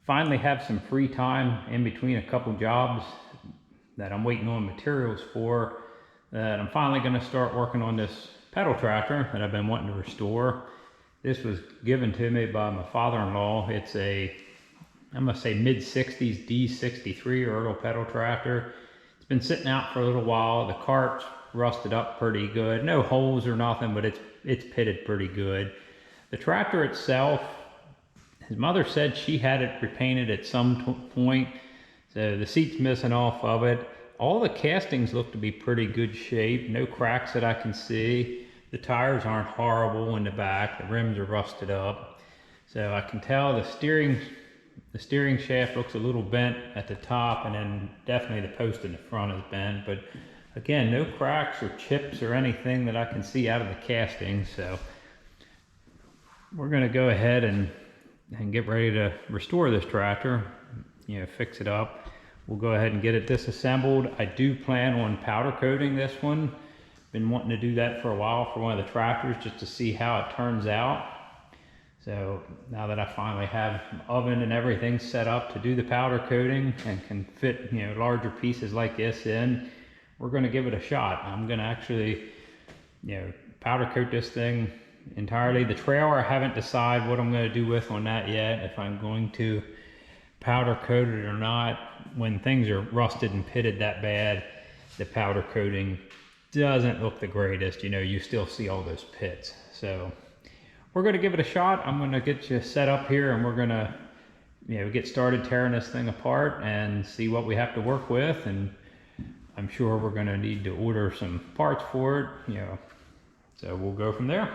finally have some free time in between a couple jobs that I'm waiting on materials for, that I'm finally going to start working on this pedal tractor that I've been wanting to restore. This was given to me by my father-in-law. It's a, I'm going to say mid-60s D63 Ertl pedal tractor. It's been sitting out for a little while. The cart's rusted up pretty good. No holes or nothing, but it's pitted pretty good. The tractor itself, his mother said she had it repainted at some point. So the seat's missing off of it. All the castings look to be pretty good shape. No cracks that I can see. The tires aren't horrible in the back. The rims are rusted up. So I can tell the steering shaft looks a little bent at the top, and then definitely the post in the front is bent. But again, no cracks or chips or anything that I can see out of the casting. So we're going to go ahead and get ready to restore this tractor, fix it up. We'll go ahead and get it disassembled. I do plan on powder coating this one. Been wanting to do that for a while for one of the tractors just to see how it turns out. So now that I finally have an oven and everything set up to do the powder coating and can fit larger pieces like this in, we're going to give it a shot. I'm going to actually powder coat this thing entirely. The trailer, I haven't decided what I'm going to do with on that yet, if I'm going to powder coat it or not. When things are rusted and pitted that bad, the powder coating doesn't look the greatest. You still see all those pits. So we're going to give it a shot. I'm going to get you set up here, and we're going to get started tearing this thing apart and see what we have to work with. And I'm sure we're going to need to order some parts for it, so we'll go from there.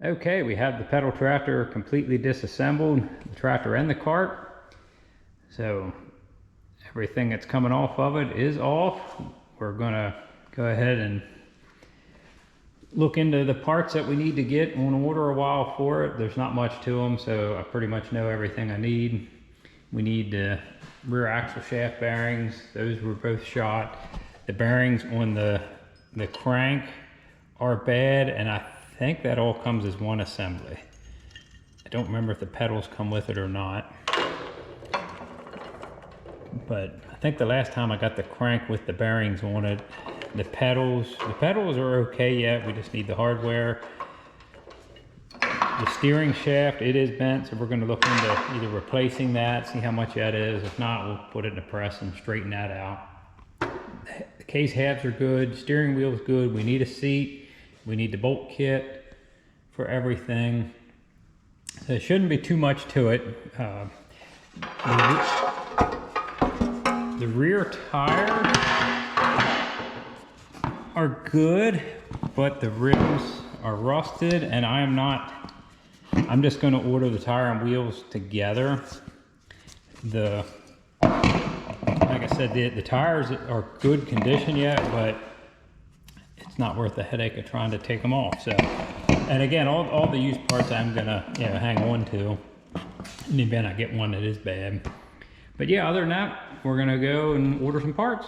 Okay, we have the pedal tractor completely disassembled, the tractor and the cart. So everything that's coming off of it is off. We're gonna go ahead and look into the parts that we need to get on order a while for it. There's not much to them, so I pretty much know everything I need. We need the rear axle shaft bearings. Those were both shot. The bearings on the crank are bad, and I think that all comes as one assembly. I don't remember if the pedals come with it or not. But I think the last time I got the crank with the bearings on it, the pedals are okay yet. We just need the hardware. The steering shaft, it is bent, so we're going to look into either replacing that, see how much that is. If not, we'll put it in the press and straighten that out. The case halves are good, steering wheel's good. We need a seat. We need the bolt kit for everything. So there shouldn't be too much to it. The rear tires are good, but the rims are rusted, and I'm just going to order the tire and wheels together. Like I said, the tires are good condition yet, but it's not worth the headache of trying to take them off. So, and again, all the used parts I'm gonna hang on to in the event I get one that is bad. But yeah, other than that, we're gonna go and order some parts.